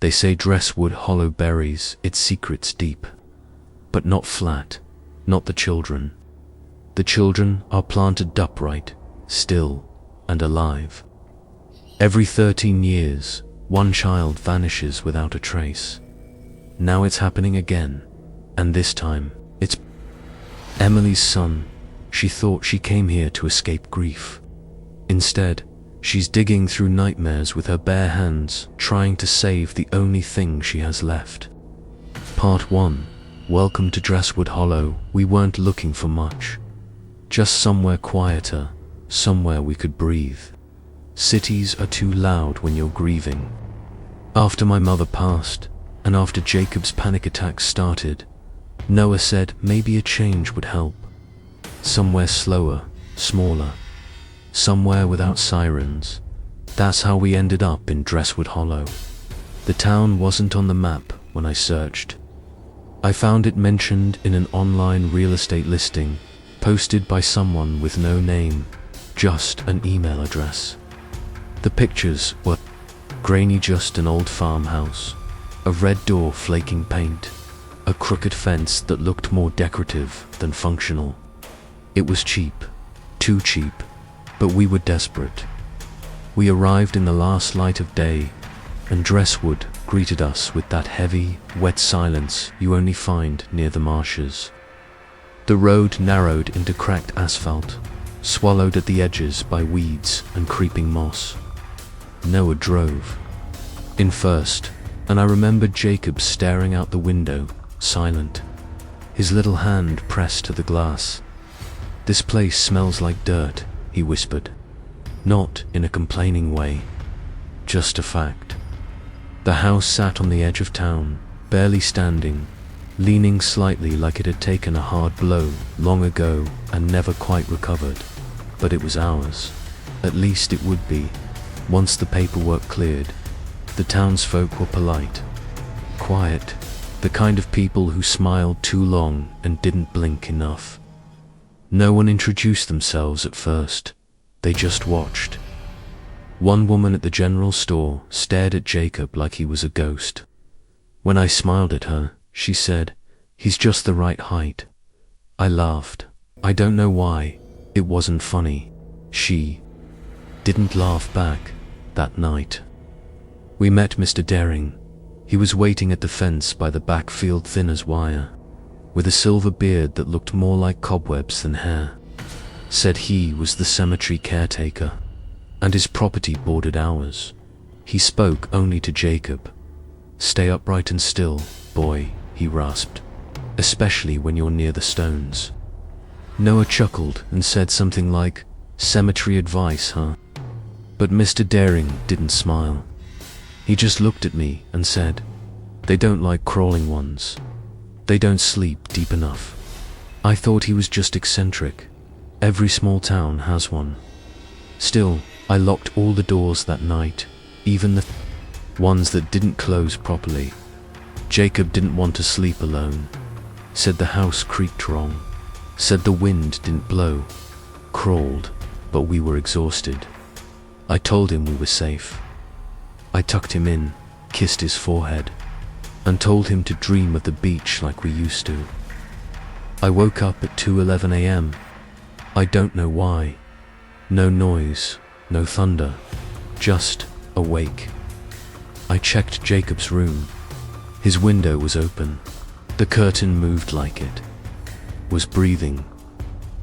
They say Dreswood Hollow buries its secrets deep. But not flat, not the children. The children are planted upright, still, and alive. Every 13 years, one child vanishes without a trace. Now it's happening again, and this time, it's Emily's son. She thought she came here to escape grief. Instead, she's digging through nightmares with her bare hands, trying to save the only thing she has left. Part 1. Welcome to Dreswood Hollow. We weren't looking for much. Just somewhere quieter, somewhere we could breathe. Cities are too loud when you're grieving. After my mother passed, and after Jacob's panic attacks started, Noah said maybe a change would help. Somewhere slower, smaller. Somewhere without sirens. That's how we ended up in Dreswood Hollow. The town wasn't on the map when I searched. I found it mentioned in an online real estate listing, posted by someone with no name, just an email address. The pictures were grainy, just an old farmhouse, a red door flaking paint, a crooked fence that looked more decorative than functional. It was cheap, too cheap, but we were desperate. We arrived in the last light of day, and Dreswood greeted us with that heavy, wet silence you only find near the marshes. The road narrowed into cracked asphalt, swallowed at the edges by weeds and creeping moss. Noah drove in first, and I remembered Jacob staring out the window, silent, his little hand pressed to the glass. "This place smells like dirt," he whispered, not in a complaining way, just a fact. The house sat on the edge of town, barely standing, leaning slightly like it had taken a hard blow long ago and never quite recovered. But it was ours. At least it would be. Once the paperwork cleared, the townsfolk were polite, quiet, the kind of people who smiled too long and didn't blink enough. No one introduced themselves at first. They just watched. One woman at the general store stared at Jacob like he was a ghost. When I smiled at her, she said, "He's just the right height." I laughed. I don't know why. It wasn't funny. She didn't laugh back that night. We met Mr. Daring. He was waiting at the fence by the backfield, thin as wire, with a silver beard that looked more like cobwebs than hair. Said he was the cemetery caretaker, and his property bordered ours. He spoke only to Jacob. "Stay upright and still, boy," he rasped, "especially when you're near the stones." Noah chuckled and said something like, "Cemetery advice, huh?" But Mr. Daring didn't smile. He just looked at me and said, "They don't like crawling ones. They don't sleep deep enough." I thought he was just eccentric. Every small town has one. Still, I locked all the doors that night, even the ones that didn't close properly. Jacob didn't want to sleep alone. Said the house creaked wrong. Said the wind didn't blow. Crawled, but we were exhausted. I told him we were safe. I tucked him in, kissed his forehead, and told him to dream of the beach like we used to. I woke up at 2:11 a.m. I don't know why. No noise, no thunder, just awake. I checked Jacob's room. His window was open. The curtain moved like it was breathing.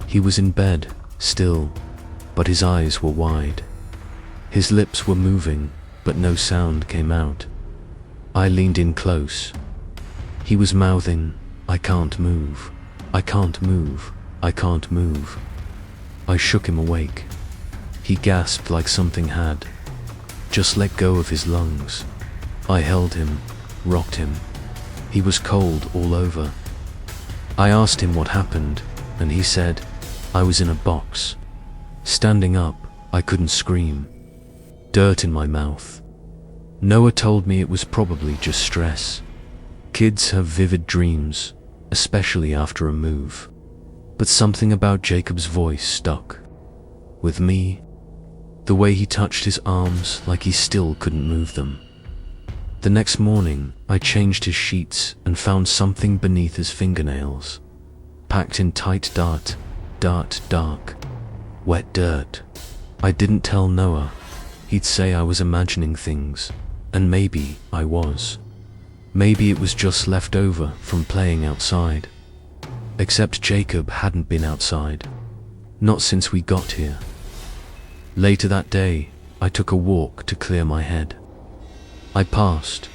He was in bed, still, but his eyes were wide. His lips were moving, but no sound came out. I leaned in close. He was mouthing, "I can't move, I can't move, I can't move." I shook him awake. He gasped like something had just let go of his lungs. I held him, rocked him. He was cold all over. I asked him what happened, and he said, "I was in a box." Standing up, I couldn't scream. Dirt in my mouth. Noah told me it was probably just stress. Kids have vivid dreams, especially after a move. But something about Jacob's voice stuck with me. The way he touched his arms like he still couldn't move them. The next morning, I changed his sheets and found something beneath his fingernails. Packed in tight dark, wet dirt. I didn't tell Noah. He'd say I was imagining things, and maybe I was. Maybe it was just left over from playing outside. Except Jacob hadn't been outside. Not since we got here. Later that day, I took a walk to clear my head. I passed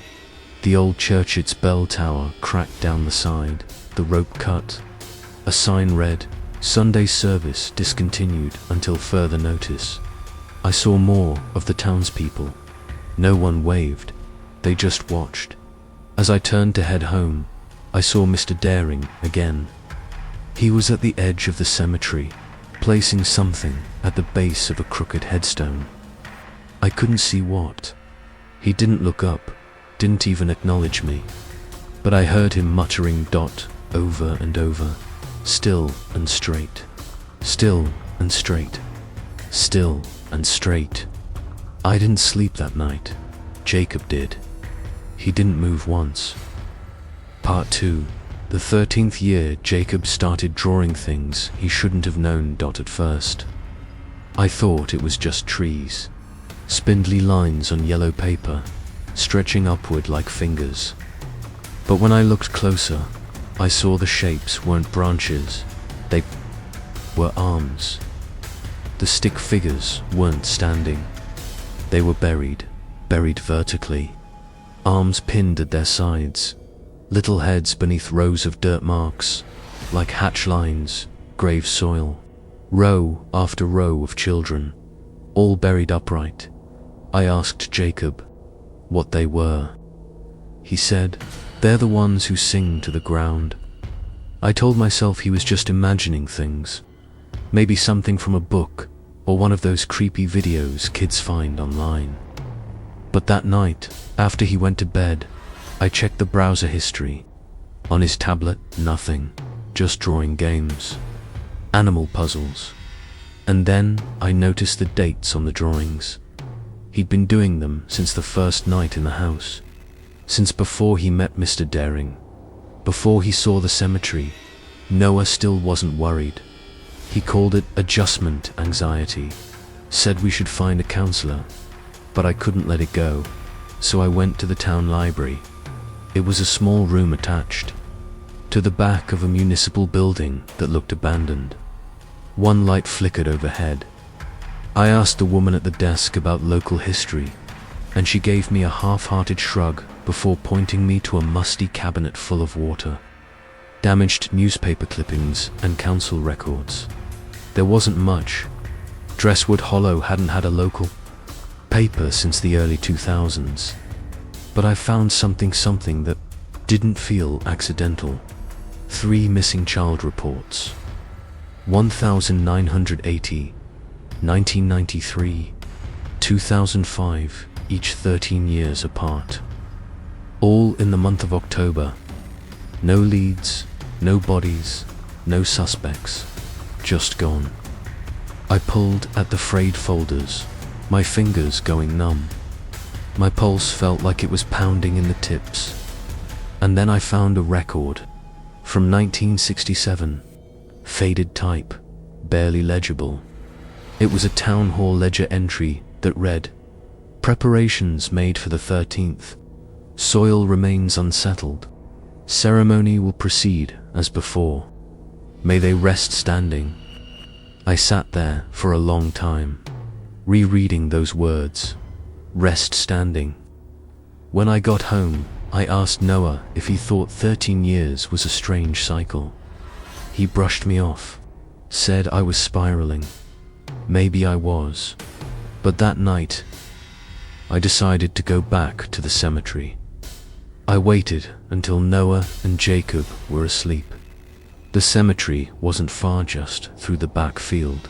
the old church, its bell tower cracked down the side, the rope cut. A sign read, "Sunday service discontinued until further notice." I saw more of the townspeople. No one waved, they just watched. As I turned to head home, I saw Mr. Daring again. He was at the edge of the cemetery, placing something at the base of a crooked headstone. I couldn't see what. He didn't look up, didn't even acknowledge me. But I heard him muttering dot over and over, "Still and straight, still and straight, still and straight." I didn't sleep that night. Jacob did. He didn't move once. Part 2. The 13th year, Jacob started drawing things he shouldn't have known at first. I thought it was just trees. Spindly lines on yellow paper, stretching upward like fingers. But when I looked closer, I saw the shapes weren't branches, they were arms. The stick figures weren't standing. They were buried vertically. Arms pinned at their sides, little heads beneath rows of dirt marks, like hatch lines, grave soil. Row after row of children, all buried upright. I asked Jacob what they were. He said, "They're the ones who sing to the ground." I told myself he was just imagining things. Maybe something from a book, or one of those creepy videos kids find online. But that night, after he went to bed, I checked the browser history. On his tablet, nothing, just drawing games, animal puzzles. And then I noticed the dates on the drawings. He'd been doing them since the first night in the house, since before he met Mr. Daring, before he saw the cemetery. Noah still wasn't worried. He called it adjustment anxiety, said we should find a counselor, but I couldn't let it go, so I went to the town library. It was a small room attached to the back of a municipal building that looked abandoned. One light flickered overhead. I asked the woman at the desk about local history, and she gave me a half-hearted shrug before pointing me to a musty cabinet full of water, damaged newspaper clippings and council records. There wasn't much. Dreswood Hollow hadn't had a local paper since the early 2000s. But I found something that didn't feel accidental. 3 missing child reports. 1980, 1993, 2005, each 13 years apart. All in the month of October. No leads, no bodies, no suspects, just gone. I pulled at the frayed folders, my fingers going numb. My pulse felt like it was pounding in the tips. And then I found a record from 1967, faded type, barely legible. It was a town hall ledger entry that read, "Preparations made for the 13th. Soil remains unsettled. Ceremony will proceed as before. May they rest standing." I sat there for a long time, rereading those words. Rest standing. When I got home, I asked Noah if he thought 13 years was a strange cycle. He brushed me off, said I was spiraling. Maybe I was. But that night, I decided to go back to the cemetery. I waited until Noah and Jacob were asleep. The cemetery wasn't far, just through the back field.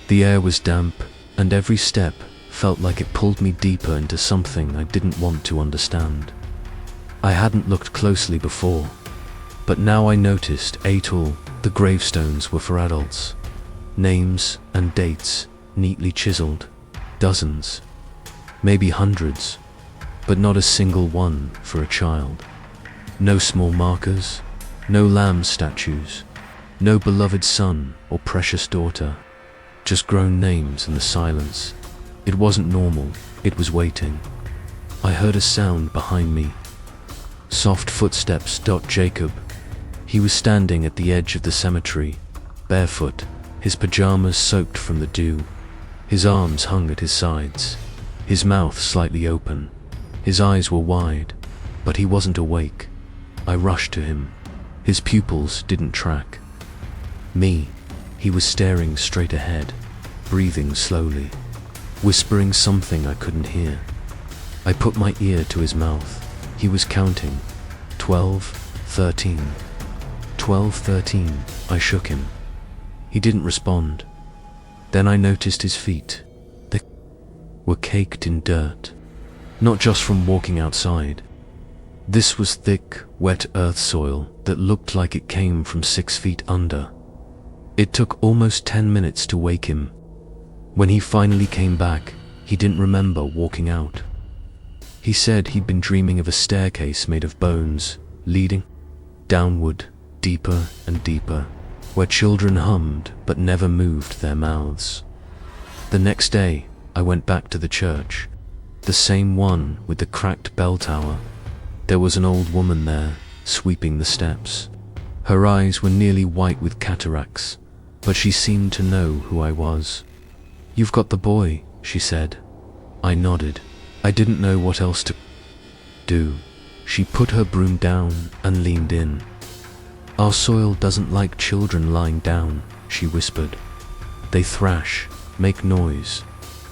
The air was damp, and every step felt like it pulled me deeper into something I didn't want to understand. I hadn't looked closely before, but now I noticed all the gravestones were for adults. Names and dates neatly chiseled. Dozens, maybe hundreds. but not a single one for a child. No small markers, no lamb statues, no beloved son or precious daughter, just grown names in the silence. It wasn't normal, it was waiting. I heard a sound behind me. Soft footsteps. Jacob. He was standing at the edge of the cemetery, barefoot, his pajamas soaked from the dew. His arms hung at his sides, his mouth slightly open. His eyes were wide, but he wasn't awake. I rushed to him. His pupils didn't track me. He was staring straight ahead, breathing slowly, whispering something I couldn't hear. I put my ear to his mouth. He was counting. 12, 13. 12, 13. I shook him. He didn't respond. Then I noticed his feet. They were caked in dirt, not just from walking outside. This was thick, wet earth soil that looked like it came from 6 feet under. It took almost 10 minutes to wake him. When he finally came back, he didn't remember walking out. He said he'd been dreaming of a staircase made of bones, leading downward, deeper and deeper, where children hummed but never moved their mouths. The next day, I went back to the church, the same one with the cracked bell tower. There was an old woman there, sweeping the steps. Her eyes were nearly white with cataracts, but she seemed to know who I was. "You've got the boy," she said. I nodded. I didn't know what else to do. She put her broom down and leaned in. "Our soil doesn't like children lying down," she whispered. "They thrash, make noise,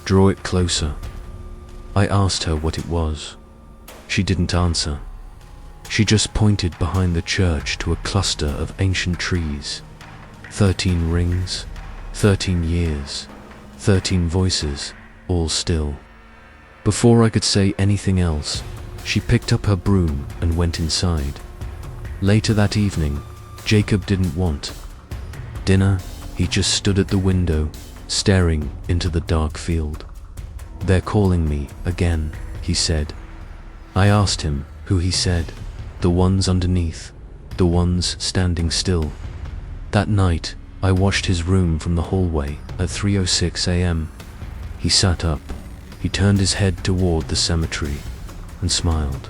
draw it closer." I asked her what it was. She didn't answer. She just pointed behind the church to a cluster of ancient trees. 13 rings, 13 years, 13 voices, all still. Before I could say anything else, she picked up her broom and went inside. Later that evening, Jacob didn't want dinner. He just stood at the window, staring into the dark field. "They're calling me again," he said. I asked him who. He said, "The ones underneath, the ones standing still." That night, I watched his room from the hallway at 3:06 a.m. He sat up. He turned his head toward the cemetery and smiled.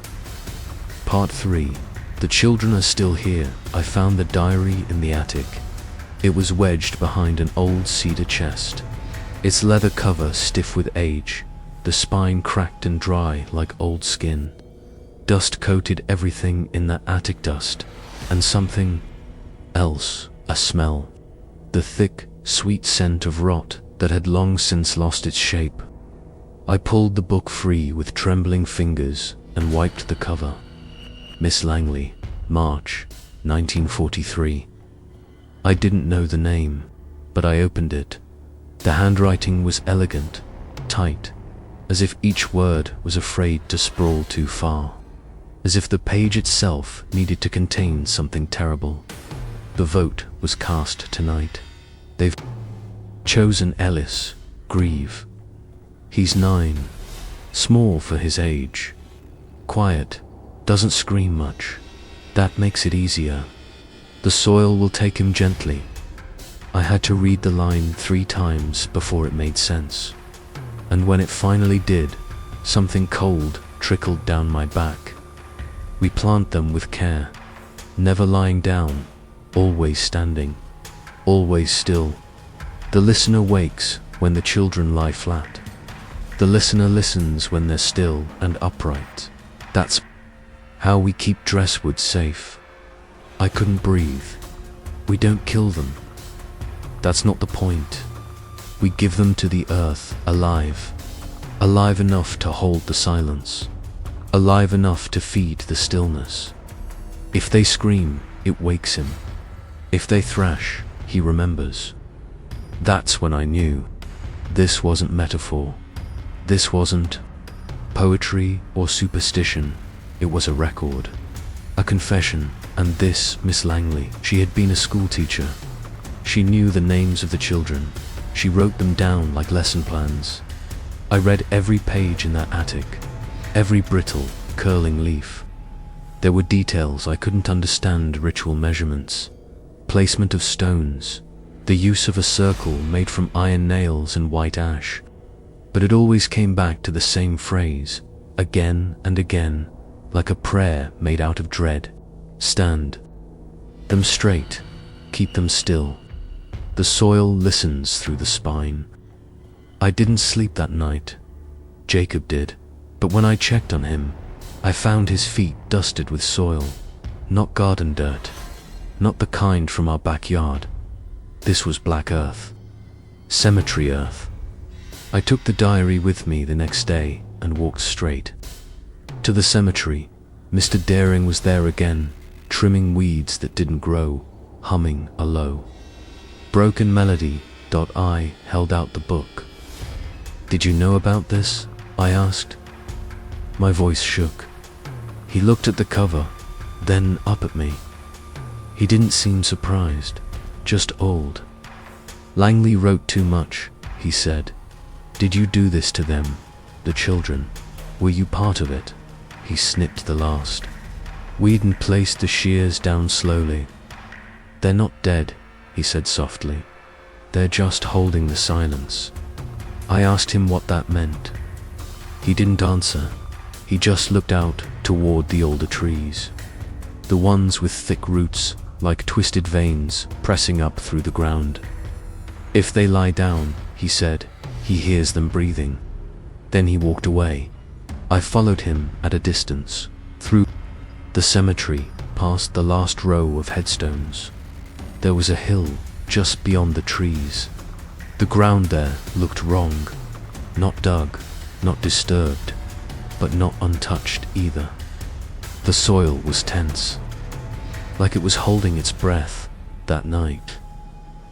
Part 3. The children are still here. I found the diary in the attic. It was wedged behind an old cedar chest, its leather cover stiff with age, the spine cracked and dry like old skin. Dust coated everything in that attic, dust and something else, a smell. The thick, sweet scent of rot that had long since lost its shape. I pulled the book free with trembling fingers and wiped the cover. Miss Langley, March, 1943. I didn't know the name, but I opened it. The handwriting was elegant, tight, as if each word was afraid to sprawl too far, as if the page itself needed to contain something terrible. The vote was cast tonight. They've chosen Ellis, Grieve. He's 9, small for his age, quiet, doesn't scream much. That makes it easier. The soil will take him gently. I had to read the line 3 times before it made sense. And when it finally did, something cold trickled down my back. We plant them with care, never lying down, always standing, always still. The listener wakes when the children lie flat. The listener listens when they're still and upright. That's how we keep Dreswood safe. I couldn't breathe. We don't kill them. That's not the point. We give them to the earth, alive. Alive enough to hold the silence. Alive enough to feed the stillness. If they scream, it wakes him. If they thrash, he remembers. That's when I knew. This wasn't metaphor. This wasn't poetry or superstition. It was a record, a confession. And this Miss Langley, she had been a school teacher. She knew the names of the children. She wrote them down like lesson plans. I read every page in that attic. every brittle, curling leaf. There were details I couldn't understand, ritual measurements, placement of stones, the use of a circle made from iron nails and white ash. But it always came back to the same phrase, again and again, like a prayer made out of dread. Stand them straight, keep them still. The soil listens through the spine. I didn't sleep that night. Jacob did, but when I checked on him, I found his feet dusted with soil, not garden dirt, not the kind from our backyard. This was black earth, cemetery earth. I took the diary with me the next day and walked straight to the cemetery. Mr. Daring was there again, trimming weeds that didn't grow, humming a low, broken melody. I held out the book. "Did you know about this?" I asked. My voice shook. He looked at the cover, then up at me. He didn't seem surprised, just old. "Langley wrote too much," he said. "Did you do this to them, the children? Were you part of it?" He snipped the last. Whedon placed the shears down slowly. "They're not dead," he said softly. "They're just holding the silence." I asked him what that meant. He didn't answer. He just looked out toward the older trees, the ones with thick roots, like twisted veins pressing up through the ground. "If they lie down," he said, "he hears them breathing." Then he walked away. I followed him at a distance, through the cemetery, past the last row of headstones. There was a hill just beyond the trees. The ground there looked wrong, not dug, not disturbed, but not untouched either. The soil was tense, like it was holding its breath that night.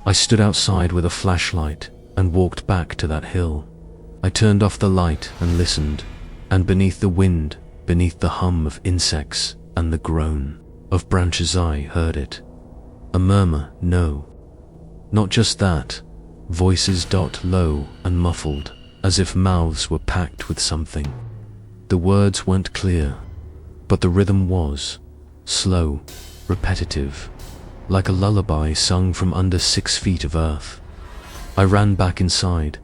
I stood outside with a flashlight and walked back to that hill. I turned off the light and listened, and beneath the wind, beneath the hum of insects and the groan of branches, I heard it. A murmur, no, not just that. Voices low and muffled, as if mouths were packed with something. The words weren't clear, but the rhythm was slow, repetitive, like a lullaby sung from under 6 feet of earth. I ran back inside.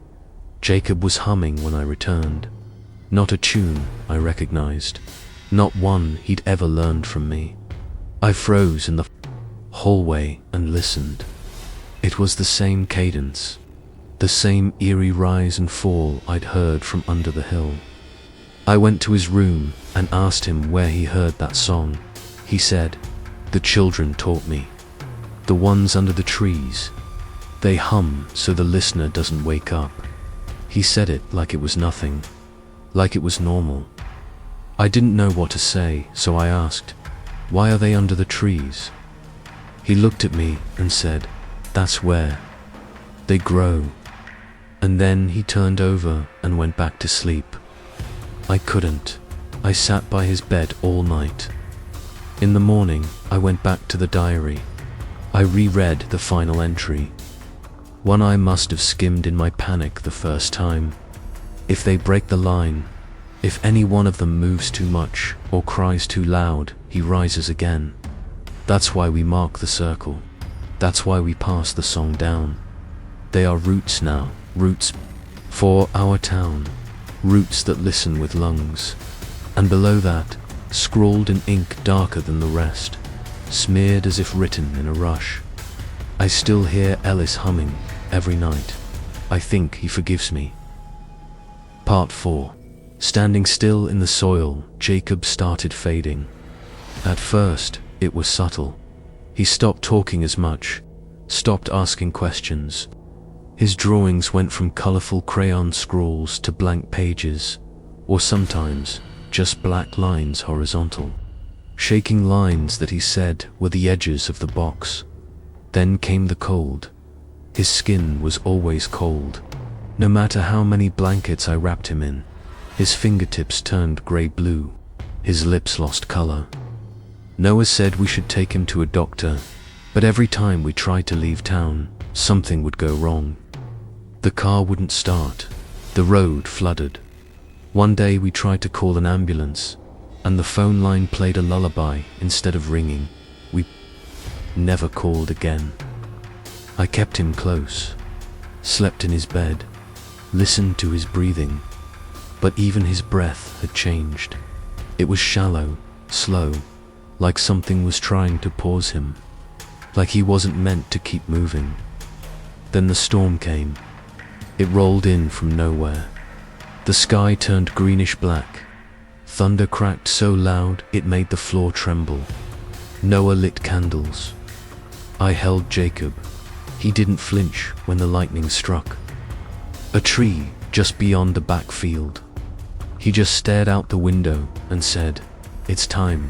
Jacob was humming when I returned. Not a tune I recognized, not one he'd ever learned from me. I froze in the hallway and listened. It was the same cadence, the same eerie rise and fall I'd heard from under the hill. I went to his room and asked him where he heard that song. He said, "The children taught me. The ones under the trees. They hum so the listener doesn't wake up." He said it like it was nothing, like it was normal. I didn't know what to say, so I asked, "Why are they under the trees?" He looked at me and said, "That's where they grow." And then he turned over and went back to sleep. I couldn't. I sat by his bed all night. In the morning, I went back to the diary. I reread the final entry, one I must have skimmed in my panic the first time. If they break the line, if any one of them moves too much or cries too loud, he rises again. That's why we mark the circle. That's why we pass the song down. They are roots now, roots for our town, roots that listen with lungs. And below that, scrawled in ink darker than the rest, smeared as if written in a rush, I still hear Ellis humming every night. I think he forgives me. Part 4. Standing still in the soil, Jacob started fading. At first, it was subtle. He stopped talking as much, stopped asking questions. His drawings went from colorful crayon scrawls to blank pages, or sometimes just black lines horizontal, shaking lines that he said were the edges of the box. Then came the cold. His skin was always cold. No matter how many blankets I wrapped him in, his fingertips turned gray-blue. His lips lost color. Noah said we should take him to a doctor, but every time we tried to leave town, something would go wrong. The car wouldn't start. The road flooded. One day we tried to call an ambulance, and the phone line played a lullaby instead of ringing. We never called again. I kept him close, slept in his bed, listened to his breathing, but even his breath had changed. It was shallow, slow, like something was trying to pause him, like he wasn't meant to keep moving. Then the storm came. It rolled in from nowhere. The sky turned greenish black. Thunder cracked so loud it made the floor tremble. Noah lit candles. I held Jacob. He didn't flinch when the lightning struck. A tree just beyond the backfield. He just stared out the window and said, "It's time."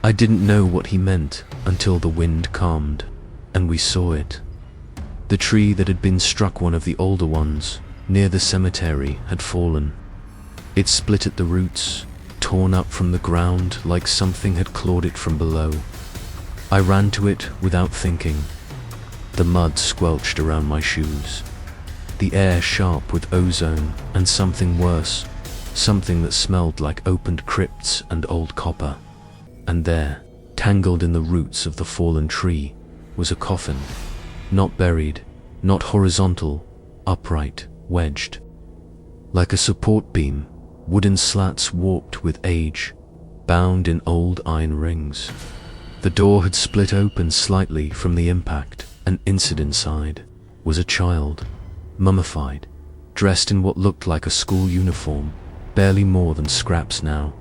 I didn't know what he meant until the wind calmed, and we saw it. The tree that had been struck, one of the older ones, near the cemetery, had fallen. It split at the roots, torn up from the ground like something had clawed it from below. I ran to it without thinking. The mud squelched around my shoes. The air sharp with ozone and something worse, something that smelled like opened crypts and old copper. And there, tangled in the roots of the fallen tree, was a coffin. Not buried, not horizontal, upright, wedged. Like a support beam, wooden slats warped with age, bound in old iron rings. The door had split open slightly from the impact, and inside was a child, mummified, dressed in what looked like a school uniform, barely more than scraps now.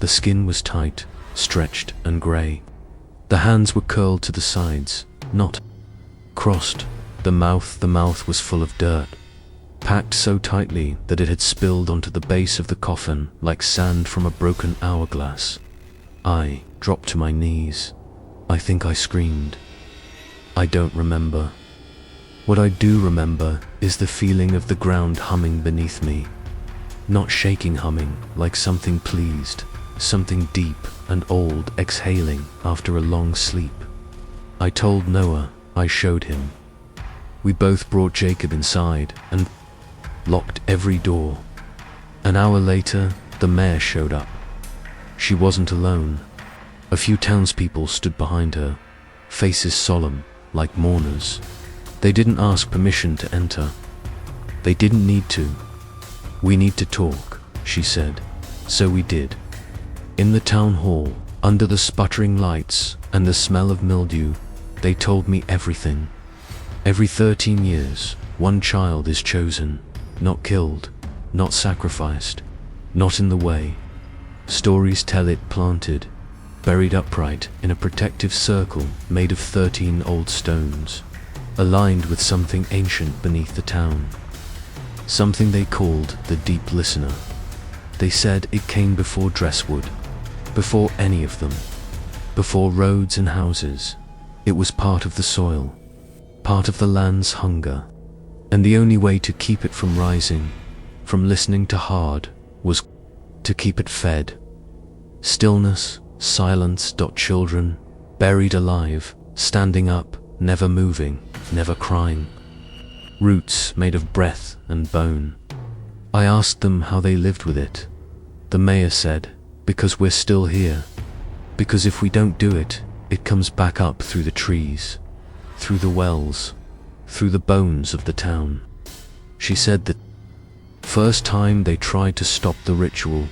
The skin was tight, stretched and grey. The hands were curled to the sides, not crossed. The mouth was full of dirt, packed so tightly that it had spilled onto the base of the coffin like sand from a broken hourglass. I dropped to my knees. I think I screamed. I don't remember. What I do remember is the feeling of the ground humming beneath me. Not shaking humming, like something pleased, something deep and old exhaling after a long sleep. I told Noah, I showed him. We both brought Jacob inside and locked every door. An hour later, the mayor showed up. She wasn't alone. A few townspeople stood behind her, faces solemn, like mourners. They didn't ask permission to enter. They didn't need to. "We need to talk," she said. So we did. In the town hall, under the sputtering lights and the smell of mildew, they told me everything. Every 13 years, one child is chosen, not killed, not sacrificed, not in the way. Stories tell it planted, buried upright in a protective circle made of 13 old stones, aligned with something ancient beneath the town. Something they called the Deep Listener. They said it came before Dreswood, before any of them, before roads and houses. It was part of the soil, part of the land's hunger, and the only way to keep it from rising, from listening to hard, was to keep it fed. Stillness, silence. Children, buried alive, standing up, never moving, never crying. Roots made of breath and bone. I asked them how they lived with it. The mayor said, "Because we're still here. Because if we don't do it, it comes back up through the trees, through the wells, through the bones of the town." She said that first time they tried to stop the ritual,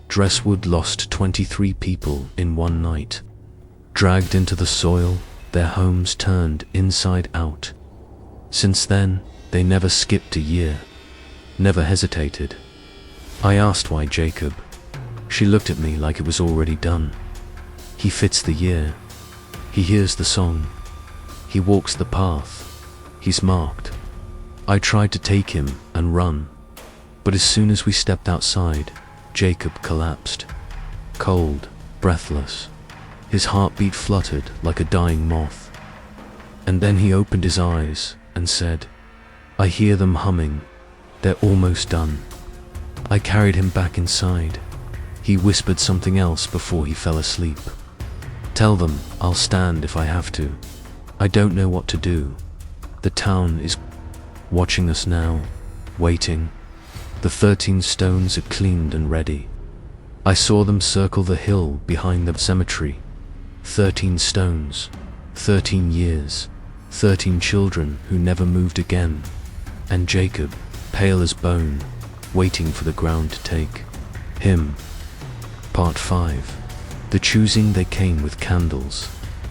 Dreswood lost 23 people in one night. Dragged into the soil, their homes turned inside out. Since then, they never skipped a year, never hesitated. I asked why Jacob. She looked at me like it was already done. He fits the year. He hears the song. He walks the path. He's marked. I tried to take him and run, but as soon as we stepped outside, Jacob collapsed. Cold, breathless. His heartbeat fluttered like a dying moth. And then he opened his eyes and said, "I hear them humming. They're almost done." I carried him back inside. He whispered something else before he fell asleep. "Tell them I'll stand if I have to. I don't know what to do. The town is watching us now, waiting." The 13 stones are cleaned and ready. I saw them circle the hill behind the cemetery. 13 stones, 13 years, 13 children who never moved again, and Jacob, pale as bone, waiting for the ground to take him. Part 5. The choosing. They came with candles.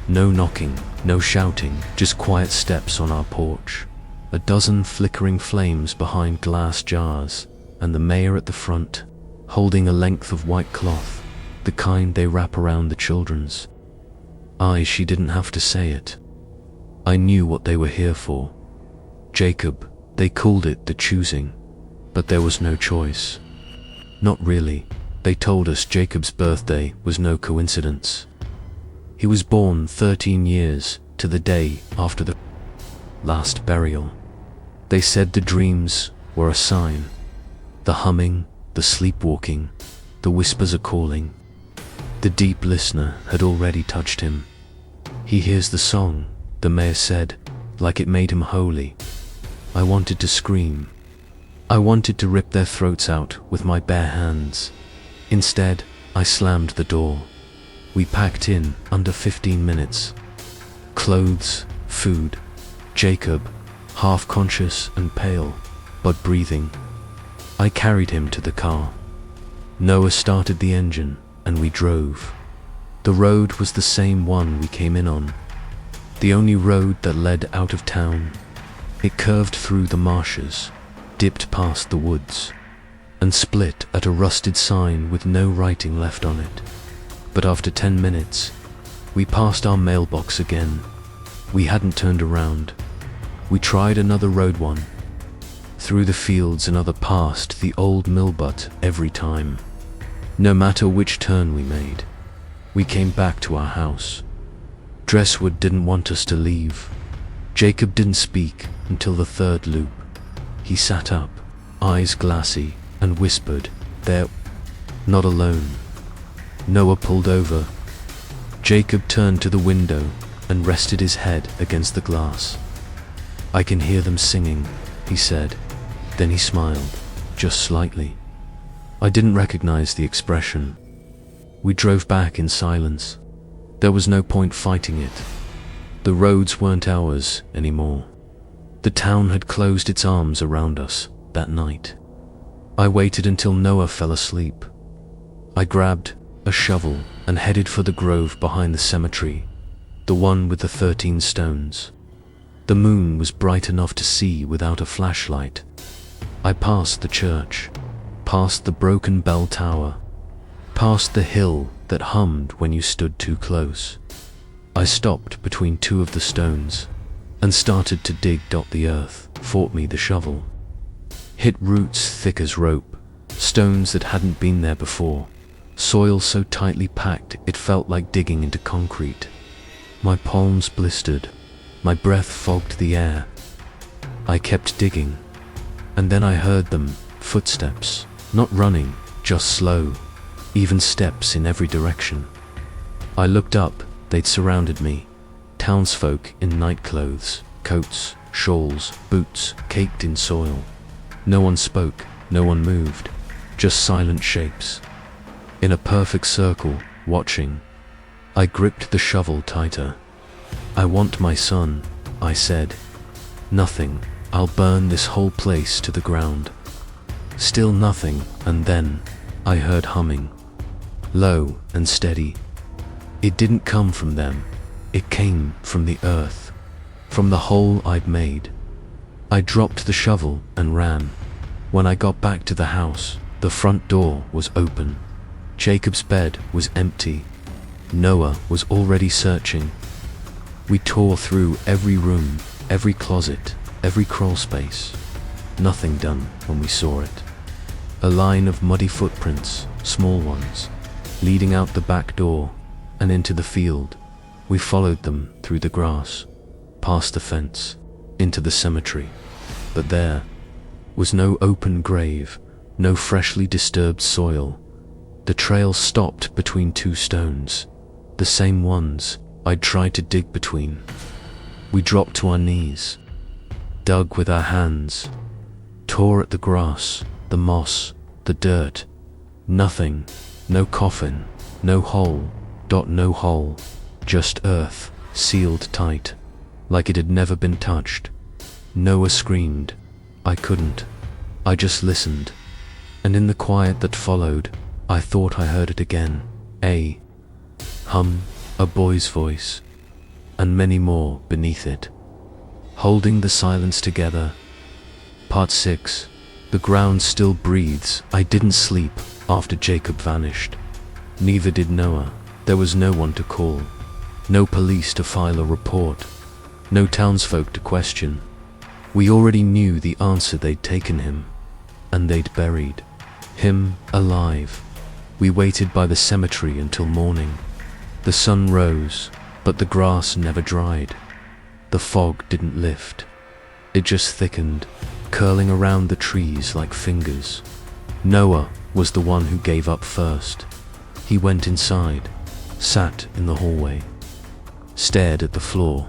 No knocking, no shouting, just quiet steps on our porch. A dozen flickering flames behind glass jars, and the mayor at the front, holding a length of white cloth, the kind they wrap around the children's eyes. She didn't have to say it. I knew what they were here for. Jacob, they called it the choosing, but there was no choice. Not really. They told us Jacob's birthday was no coincidence. He was born 13 years to the day after the last burial. They said the dreams were a sign. The humming, the sleepwalking, the whispers are calling. The deep listener had already touched him. He hears the song, the mayor said, like it made him holy. I wanted to scream. I wanted to rip their throats out with my bare hands. Instead, I slammed the door. We packed in under 15 minutes. Clothes, food. Jacob, half conscious and pale, but breathing. I carried him to the car. Noah started the engine, and we drove. The road was the same one we came in on. The only road that led out of town. It curved through the marshes, dipped past the woods, and split at a rusted sign with no writing left on it. But after 10 minutes, we passed our mailbox again. We hadn't turned around. We tried another road one. Through the fields another past the old mill butt every time. No matter which turn we made, we came back to our house. Dreswood didn't want us to leave. Jacob didn't speak until the third loop. He sat up, eyes glassy, and whispered, "They're not alone." Noah pulled over. Jacob turned to the window and rested his head against the glass. "I can hear them singing," he said. Then he smiled, just slightly. I didn't recognize the expression. We drove back in silence. There was no point fighting it. The roads weren't ours anymore. The town had closed its arms around us that night. I waited until Noah fell asleep. I grabbed a shovel and headed for the grove behind the cemetery, the one with the 13 stones. The moon was bright enough to see without a flashlight. I passed the church, past the broken bell tower, past the hill that hummed when you stood too close. I stopped between two of the stones and started to dig. The earth fought me. The shovel hit roots thick as rope, stones that hadn't been there before, soil so tightly packed it felt like digging into concrete. My palms blistered, my breath fogged the air. I kept digging, and then I heard them, footsteps, not running, just slow, even steps in every direction. I looked up. They'd surrounded me, townsfolk in nightclothes, coats, shawls, boots, caked in soil. No one spoke, no one moved, just silent shapes. In a perfect circle, watching. I gripped the shovel tighter. "I want my son," I said. "Nothing. I'll burn this whole place to the ground." Still nothing, and then I heard humming. Low and steady. It didn't come from them. It came from the earth, from the hole I'd made. I dropped the shovel and ran. When I got back to the house, the front door was open. Jacob's bed was empty. Noah was already searching. We tore through every room, every closet, every crawl space. Nothing done when we saw it. A line of muddy footprints, small ones, leading out the back door and into the field. We followed them through the grass, past the fence, into the cemetery. But there was no open grave, no freshly disturbed soil. The trail stopped between two stones, the same ones I'd tried to dig between. We dropped to our knees, dug with our hands, tore at the grass, the moss, the dirt. Nothing. No coffin. No hole. No hole. Just earth, sealed tight, like it had never been touched. Noah screamed. I couldn't. I just listened. And in the quiet that followed, I thought I heard it again. A hum, a boy's voice, and many more beneath it, holding the silence together. Part 6. The ground still breathes. I didn't sleep after Jacob vanished. Neither did Noah. There was no one to call. No police to file a report. No townsfolk to question. We already knew the answer. They'd taken him, and they'd buried him alive. We waited by the cemetery until morning. The sun rose, but the grass never dried. The fog didn't lift. It just thickened, curling around the trees like fingers. Noah was the one who gave up first. He went inside, sat in the hallway, stared at the floor.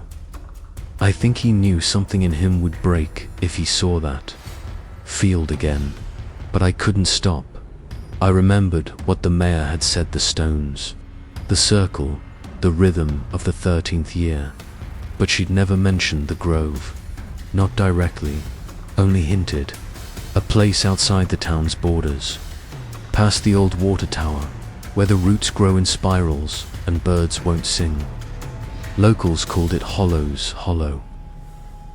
I think he knew something in him would break if he saw that field again, but I couldn't stop. I remembered what the mayor had said, the stones, the circle, the rhythm of the 13th year, but she'd never mentioned the grove. Not directly, only hinted. A place outside the town's borders, past the old water tower, where the roots grow in spirals and birds won't sing. Locals called it Hollow's Hollow,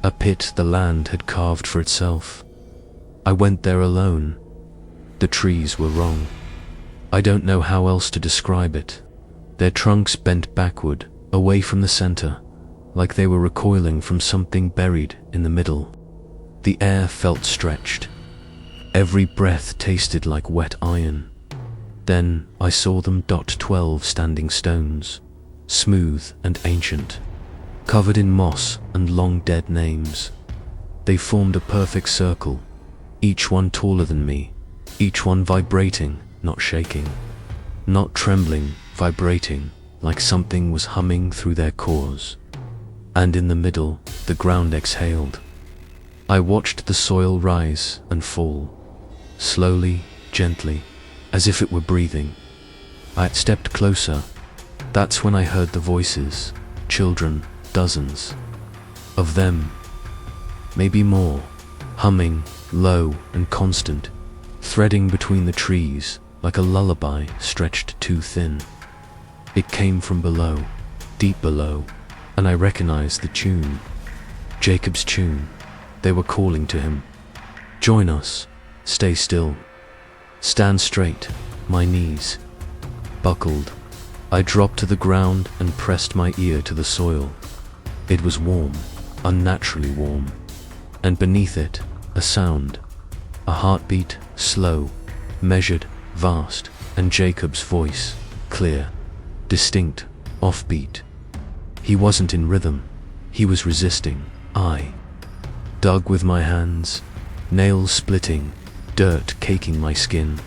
a pit the land had carved for itself. I went there alone. The trees were wrong. I don't know how else to describe it. Their trunks bent backward, away from the center, like they were recoiling from something buried in the middle. The air felt stretched. Every breath tasted like wet iron. Then I saw them. 12 standing stones, smooth and ancient, covered in moss and long dead names. They formed a perfect circle, each one taller than me, each one vibrating, not shaking, not trembling, vibrating, like something was humming through their cores. And in the middle, the ground exhaled. I watched the soil rise and fall, slowly, gently, as if it were breathing. I stepped closer. That's when I heard the voices, children, dozens of them, maybe more, humming, low and constant, threading between the trees like a lullaby stretched too thin. It came from below, deep below, and I recognized the tune. Jacob's tune. They were calling to him. Join us. Stay still. Stand straight. My knees buckled. I dropped to the ground and pressed my ear to the soil. It was warm, unnaturally warm. And beneath it, a sound. A heartbeat, slow, measured, vast, and Jacob's voice, clear, distinct, offbeat. He wasn't in rhythm. He was resisting. I dug with my hands, nails splitting, dirt caking my skin.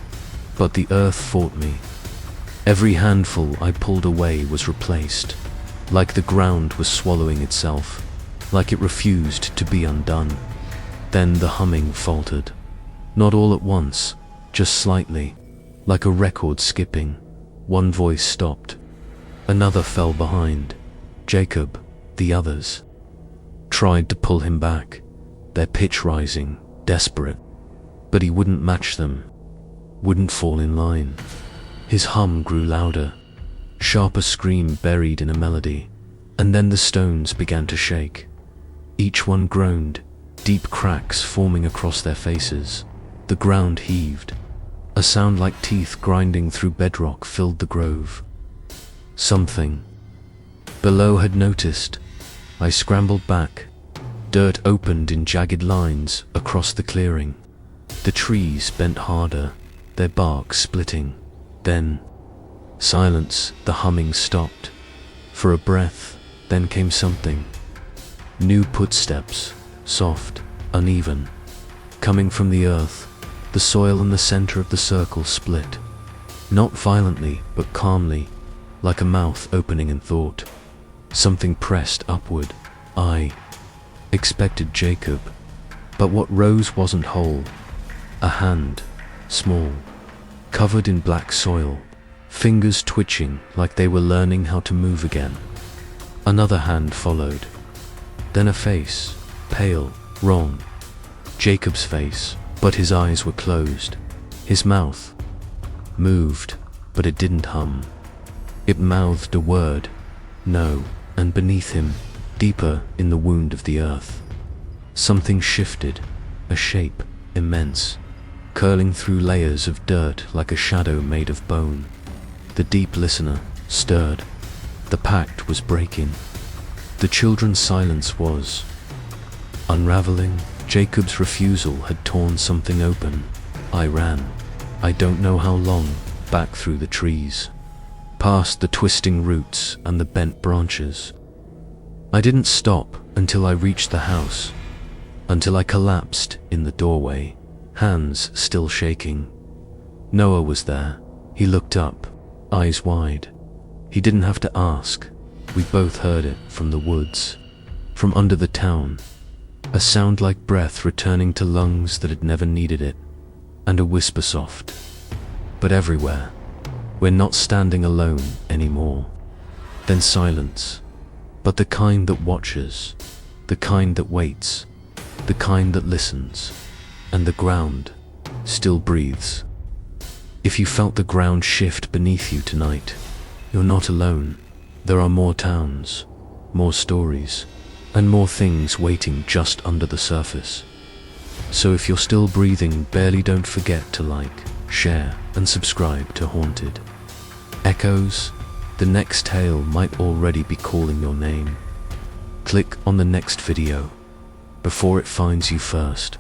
But the earth fought me. Every handful I pulled away was replaced, like the ground was swallowing itself, like it refused to be undone. Then the humming faltered. Not all at once, just slightly, like a record skipping. One voice stopped. Another fell behind. Jacob, the others, tried to pull him back, their pitch rising, desperate. But he wouldn't match them, wouldn't fall in line. His hum grew louder, sharper scream buried in a melody, and then the stones began to shake. Each one groaned, deep cracks forming across their faces. The ground heaved. A sound like teeth grinding through bedrock filled the grove. Something below had noticed. I scrambled back. Dirt opened in jagged lines across the clearing. The trees bent harder, their bark splitting. Then, silence. The humming stopped. For a breath, then came something. New footsteps, soft, uneven, coming from the earth. The soil in the center of the circle split. Not violently, but calmly, like a mouth opening in thought. Something pressed upward. I expected Jacob, but what rose wasn't whole. A hand, small, covered in black soil, fingers twitching like they were learning how to move again. Another hand followed. Then a face, pale, wrong. Jacob's face, but his eyes were closed. His mouth moved, but it didn't hum. It mouthed a word, no, and beneath him, deeper in the wound of the earth, something shifted, a shape, immense, curling through layers of dirt like a shadow made of bone. The deep listener stirred. The pact was breaking. The children's silence was unraveling. Jacob's refusal had torn something open. I ran. I don't know how long, back through the trees, past the twisting roots and the bent branches. I didn't stop until I reached the house, until I collapsed in the doorway, hands still shaking. Noah was there. He looked up, eyes wide. He didn't have to ask. We both heard it from the woods, from under the town, a sound like breath returning to lungs that had never needed it, and a whisper soft, but everywhere. We're not standing alone anymore. Then silence, but the kind that watches, the kind that waits, the kind that listens, and the ground still breathes. If you felt the ground shift beneath you tonight, you're not alone. There are more towns, more stories, and more things waiting just under the surface. So if you're still breathing, barely, don't forget to like, share, and subscribe to Haunted Echoes. The next tale might already be calling your name. Click on the next video before it finds you first.